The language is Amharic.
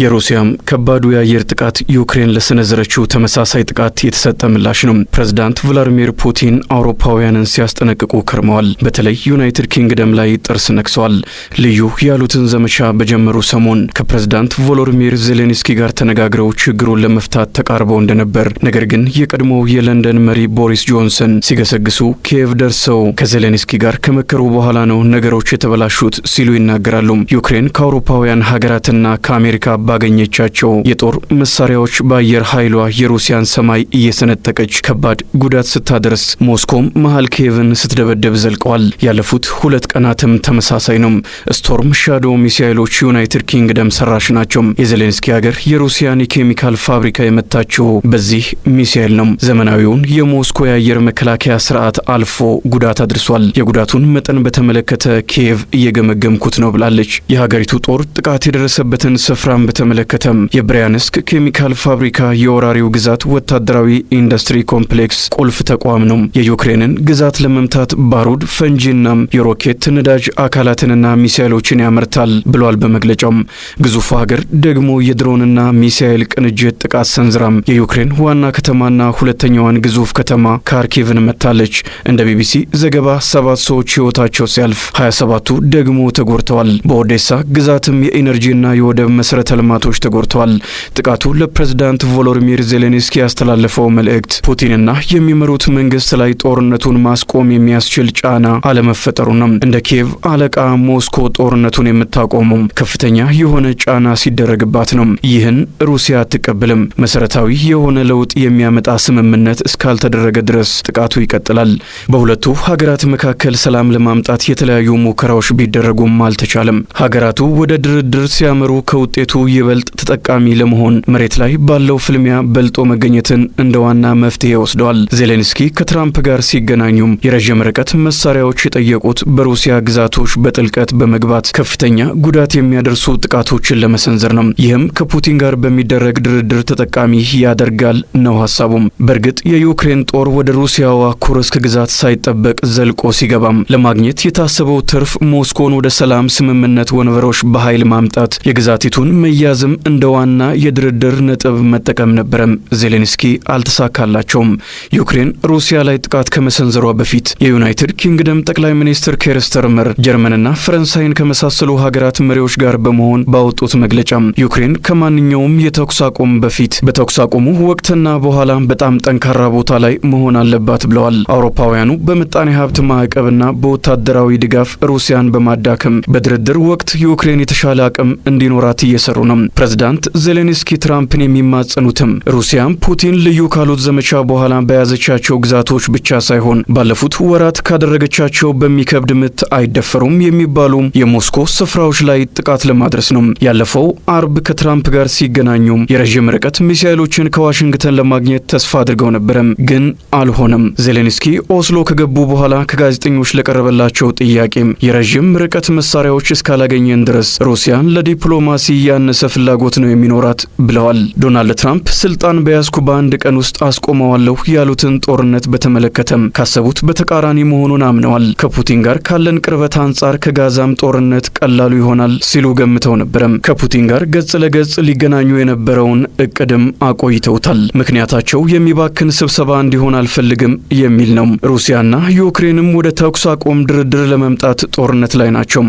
የሩሲያም ከባዱ የአየር ጥቃት ዩክሬን ለሰነዘረችው ተመሳሳይ ጥቃት የተሰጠ ምላሽ ነው። ፕሬዝዳንት ቭላዲሚር ፑቲን አውሮፓውያንን ሲያስጠነቅቁ ከርመዋል። በተለይ ዩናይትድ ኪንግደም ላይ ጥርስ ነክሰዋል። ልዩ ያሉትን ዘመቻ በጀመሩ ሰሞን ከፕሬዝዳንት ቮሎዲሚር ዜሌንስኪ ጋር ተነጋግረው ችግሩን ለመፍታት ተቃርበው እንደነበር፣ ነገር ግን የቀድሞው የለንደን መሪ ቦሪስ ጆንሰን ሲገሰግሱ ኪየቭ ደርሰው ከዜሌንስኪ ጋር ከመከሩ በኋላ ነው ነገሮች የተበላሹት ሲሉ ይናገራሉ። ዩክሬን ከአውሮፓውያን ሀገራትና ከአሜሪካ ባገኘቻቸው የጦር መሳሪያዎች በአየር ኃይሏ የሩሲያን ሰማይ እየሰነጠቀች ከባድ ጉዳት ስታደርስ ሞስኮም መሃል ኪየቭን ስትደበደብ ዘልቀዋል። ያለፉት 2 ቀናትም ተመሳሳይ ነው። ስቶርም ሻዶ ሚሳኤሎች ዩናይትድ ኪንግደም ሰራሽ ናቸው። የዜሌንስኪ ሀገር የሩሲያን የኬሚካል ፋብሪካ የመታቸው በዚህ ሚሳኤል ነው። ዘመናዊውን የሞስኮ የአየር መከላከያ ስርዓት አልፎ ጉዳት አድርሷል። የጉዳቱን መጠን በተመለከተ ኪየቭ እየገመገምኩት ነው ብላለች። የሀገሪቱ ጦር ጥቃት የደረሰበትን ስፍራን በተመለከተም የብሪያንስክ ኬሚካል ፋብሪካ የወራሪው ግዛት ወታደራዊ ኢንዱስትሪ ኮምፕሌክስ ቁልፍ ተቋም ነው። የዩክሬንን ግዛት ለመምታት ባሩድ፣ ፈንጂና የሮኬት ነዳጅ አካላትንና ሚሳኤሎችን ያመርታል ብሏል። በመግለጫው ግዙፉ ሀገር ደግሞ የድሮንና ሚሳኤል ቅንጅት ጥቃት ሰንዝራም የዩክሬን ዋና ከተማና ሁለተኛዋን ግዙፍ ከተማ ካርኪቭን መታለች። እንደ ቢቢሲ ዘገባ 7 ሰዎች ሕይወታቸው ሲያልፍ 27ቱ ደግሞ ተጎድተዋል። በኦዴሳ ግዛትም የኢነርጂና የወደብ መሰረተ ልማቶች ተጎድተዋል። ጥቃቱ ለፕሬዝዳንት ቮሎዲሚር ዜሌንስኪ ያስተላለፈው መልእክት ፑቲንና የሚመሩት መንግስት ላይ ጦርነቱን ማስቆም የሚያስችል ጫና አለመፈጠሩ ነው። እንደ ኪየቭ አለቃ ሞስኮ ጦርነቱን የምታቆመው ከፍተኛ የሆነ ጫና ሲደረግባት ነው። ይህን ሩሲያ አትቀበልም። መሰረታዊ የሆነ ለውጥ የሚያመጣ ስምምነት እስካልተደረገ ድረስ ጥቃቱ ይቀጥላል። በሁለቱ ሀገራት መካከል ሰላም ለማምጣት የተለያዩ ሙከራዎች ቢደረጉም አልተቻለም። ሀገራቱ ወደ ድርድር ሲያመሩ ከውጤቱ ይበልጥ ተጠቃሚ ለመሆን መሬት ላይ ባለው ፍልሚያ በልጦ መገኘትን እንደ ዋና መፍትሄ ወስደዋል። ዜሌንስኪ ከትራምፕ ጋር ሲገናኙም የረዥም ርቀት መሳሪያዎች የጠየቁት በሩሲያ ግዛቶች በጥልቀት በመግባት ከፍተኛ ጉዳት የሚያደርሱ ጥቃቶችን ለመሰንዘር ነው። ይህም ከፑቲን ጋር በሚደረግ ድርድር ተጠቃሚ ያደርጋል ነው ሀሳቡም። በእርግጥ የዩክሬን ጦር ወደ ሩሲያዋ ኩርስክ ግዛት ሳይጠበቅ ዘልቆ ሲገባም ለማግኘት የታሰበው ትርፍ ሞስኮን ወደ ሰላም ስምምነት ወንበሮች በኃይል ማምጣት፣ የግዛቲቱን መያዝም እንደ ዋና የድርድር ነጥብ መጠቀም ነበረም። ዜሌንስኪ አልተሳካላቸውም። ዩክሬን ሩሲያ ላይ ጥቃት ከመሰንዘሯ በፊት የዩናይትድ ኪንግደም ጠቅላይ ሚኒስትር ኬር ስታርመር ጀርመንና ፈረንሳይን ከመሳሰሉ ሀገራት መሪዎች ጋር በመሆን ባወጡት መግለጫ ዩክሬን ከማንኛውም የተኩስ አቁም በፊት፣ በተኩስ አቁሙ ወቅትና በኋላ በጣም ጠንካራ ቦታ ላይ መሆን አለባት ብለዋል። አውሮፓውያኑ በምጣኔ ሀብት ማዕቀብና በወታደራዊ ድጋፍ ሩሲያን በማዳከም በድርድር ወቅት ዩክሬን የተሻለ አቅም እንዲኖራት እየሰሩ ነው። ፕሬዝዳንት ዜሌንስኪ ትራምፕን የሚማጸኑትም ሩሲያም ፑቲን ልዩ ካሉት ዘመቻ በኋላ በያዘቻቸው ግዛቶች ብቻ ሳይሆን ባለፉት ወራት ካደረገቻቸው በሚከብድ ምት አይደፈሩም የሚባሉ የሞስኮ ስፍራዎች ላይ ጥቃት ለማድረስ ነው። ያለፈው አርብ ከትራምፕ ጋር ሲገናኙ የረዥም ርቀት ሚሳኤሎችን ከዋሽንግተን ለማግኘት ተስፋ አድርገው ነበረ፣ ግን አልሆነም። ዜሌንስኪ ኦስሎ ከገቡ በኋላ ከጋዜጠኞች ለቀረበላቸው ጥያቄ የረዥም ርቀት መሳሪያዎች እስካላገኘን ድረስ ሩሲያን ለዲፕሎማሲ ያነሰ ፍላጎት ነው የሚኖራት ብለዋል። ዶናልድ ትራምፕ ስልጣን በያዝኩ በአንድ ቀን ውስጥ አስቆመዋለሁ ያሉትን ጦርነት በተመለከተም ካሰቡት በተቃራኒ መሆኑን አምነዋል። ከፑቲን ጋር ካለን ቅርበት አንጻር ከጋዛም ጦርነት ቀላሉ ይሆናል ሲሉ ገምተው ነበረም። ከፑቲን ጋር ገጽ ለገጽ ሊገናኙ የነበረውን እቅድም አቆይተውታል። ምክንያታቸው የሚባክን ስብሰባ እንዲሆን አልፈልግም የሚል ነው። ሩሲያና ዩክሬንም ወደ ተኩስ አቁም ድርድር ለመምጣት ጦርነት ላይ ናቸው።